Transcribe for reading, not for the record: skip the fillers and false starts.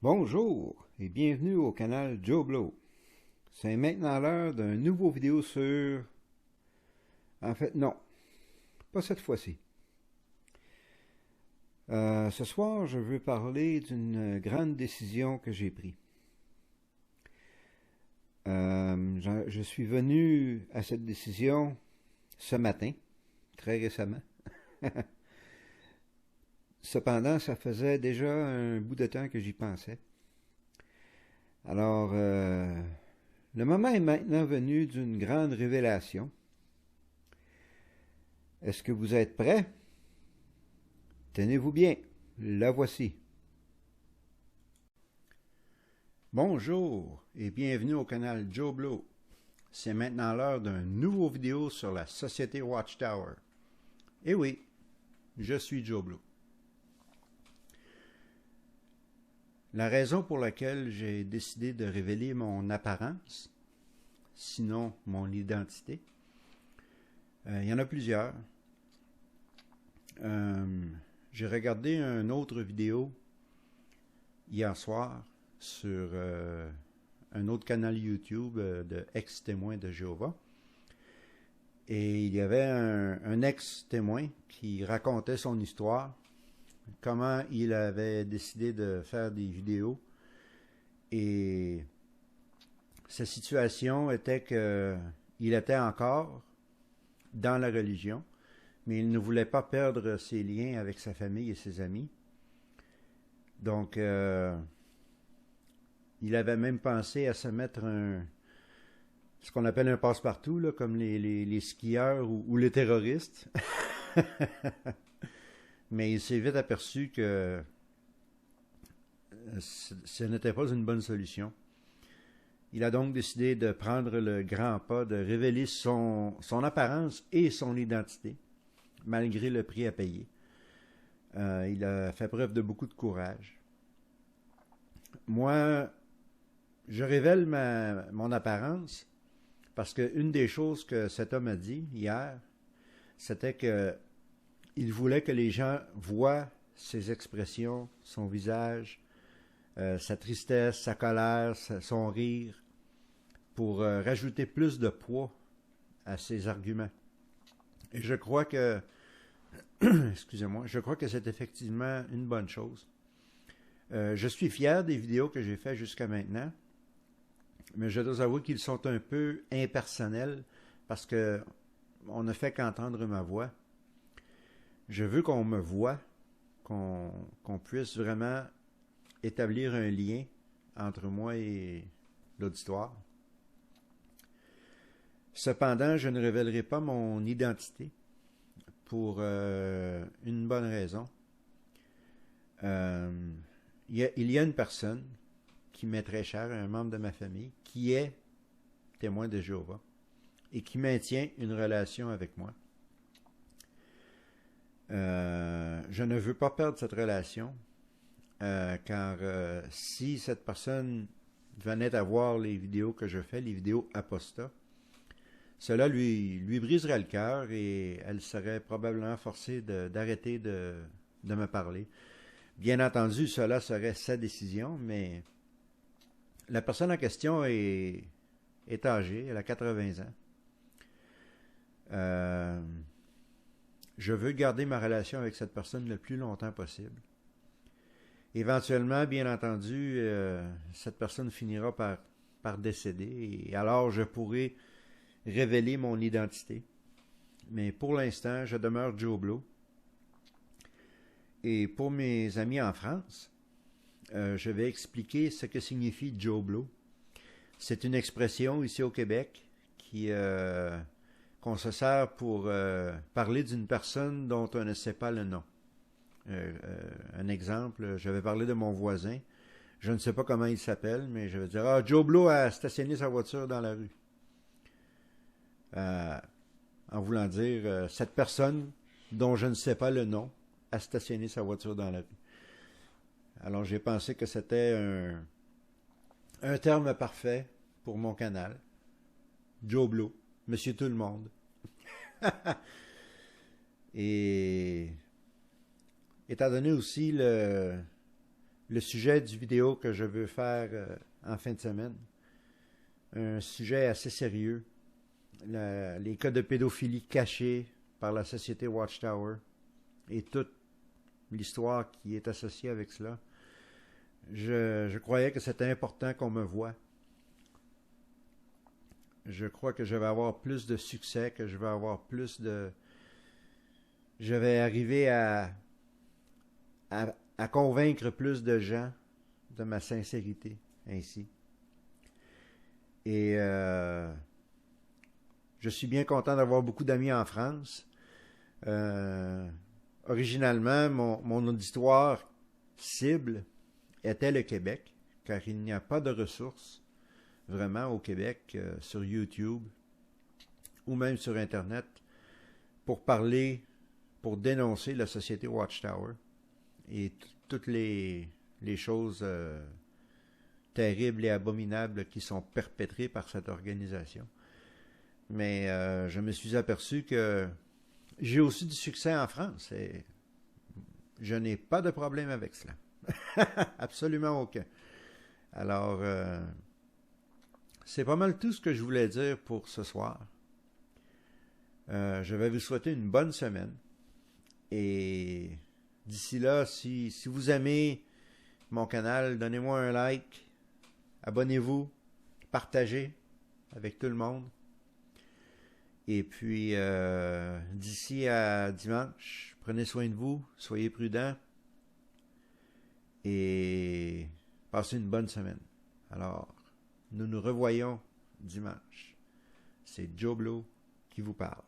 Bonjour et bienvenue au canal Joe Blow. C'est maintenant l'heure d'un nouveau vidéo sur... En fait, non, pas cette fois-ci. Ce soir, je veux parler d'une grande décision que j'ai prise. Je suis venu à cette décision ce matin, très récemment. Cependant, ça faisait déjà un bout de temps que j'y pensais. Alors, le moment est maintenant venu d'une grande révélation. Est-ce que vous êtes prêts? Tenez-vous bien, la voici. Bonjour et bienvenue au canal Joe Blow. C'est maintenant l'heure d'un nouveau vidéo sur la société Watchtower. Et oui, je suis Joe Blow. La raison pour laquelle j'ai décidé de révéler mon apparence, sinon mon identité, il y en a plusieurs. J'ai regardé une autre vidéo hier soir sur un autre canal YouTube de ex-témoins de Jéhovah. Et il y avait un ex-témoin qui racontait son histoire, comment il avait décidé de faire des vidéos. Et sa situation était qu'il était encore dans la religion, mais il ne voulait pas perdre ses liens avec sa famille et ses amis. Donc, il avait même pensé à se mettre ce qu'on appelle un passe-partout, là, comme les skieurs ou les terroristes. Mais il s'est vite aperçu que ce n'était pas une bonne solution. Il a donc décidé de prendre le grand pas, de révéler son apparence et son identité, malgré le prix à payer. Il a fait preuve de beaucoup de courage. Moi, je révèle mon apparence parce qu'une des choses que cet homme a dit hier, c'était que il voulait que les gens voient ses expressions, son visage, sa tristesse, sa colère, son rire, pour rajouter plus de poids à ses arguments. Et je crois que, excusez-moi, je crois que c'est effectivement une bonne chose. Je suis fier des vidéos que j'ai faites jusqu'à maintenant, mais je dois avouer qu'ils sont un peu impersonnels parce que on ne fait qu'entendre ma voix. Je veux qu'on me voie, qu'on puisse vraiment établir un lien entre moi et l'auditoire. Cependant, je ne révélerai pas mon identité pour une bonne raison. Il y a une personne qui m'est très chère, un membre de ma famille, qui est témoin de Jéhovah et qui maintient une relation avec moi. Je ne veux pas perdre cette relation, car si cette personne venait à voir les vidéos que je fais, les vidéos apostats, cela lui briserait le cœur et elle serait probablement forcée d'arrêter de me parler. Bien entendu, cela serait sa décision, mais la personne en question est âgée, elle a 80 ans. Je veux garder ma relation avec cette personne le plus longtemps possible. Éventuellement, bien entendu, cette personne finira par décéder et alors je pourrai révéler mon identité. Mais pour l'instant, je demeure Joe Blow. Et pour mes amis en France, je vais expliquer ce que signifie Joe Blow. C'est une expression ici au Québec qu'on se sert pour parler d'une personne dont on ne sait pas le nom. Un exemple, je vais parler de mon voisin. Je ne sais pas comment il s'appelle, mais je vais dire « Ah, Joe Blow a stationné sa voiture dans la rue. » En voulant dire cette personne dont je ne sais pas le nom a stationné sa voiture dans la rue. Alors j'ai pensé que c'était un terme parfait pour mon canal. Joe Blow, Monsieur Tout le Monde. Et étant donné aussi le le sujet du vidéo que je veux faire en fin de semaine. Un sujet assez sérieux. Les cas de pédophilie cachés par la société Watchtower et toute l'histoire qui est associée avec cela. Je croyais que c'était important qu'on me voie. Je crois que je vais avoir plus de succès, que je vais avoir plus de... Je vais arriver à convaincre plus de gens de ma sincérité, ainsi. Et je suis bien content d'avoir beaucoup d'amis en France. Originalement, mon auditoire cible était le Québec, car il n'y a pas de ressources vraiment au Québec sur YouTube ou même sur Internet pour parler, pour dénoncer la société Watchtower et toutes les choses terribles et abominables qui sont perpétrées par cette organisation. Mais je me suis aperçu que j'ai aussi du succès en France et je n'ai pas de problème avec cela. Absolument aucun. Alors, c'est pas mal tout ce que je voulais dire pour ce soir. Je vais vous souhaiter une bonne semaine. Et d'ici là, si vous aimez mon canal, donnez-moi un like, abonnez-vous, partagez avec tout le monde. Et puis, d'ici à dimanche, prenez soin de vous, soyez prudents et passez une bonne semaine. Alors, nous nous revoyons dimanche. C'est Joe Blow qui vous parle.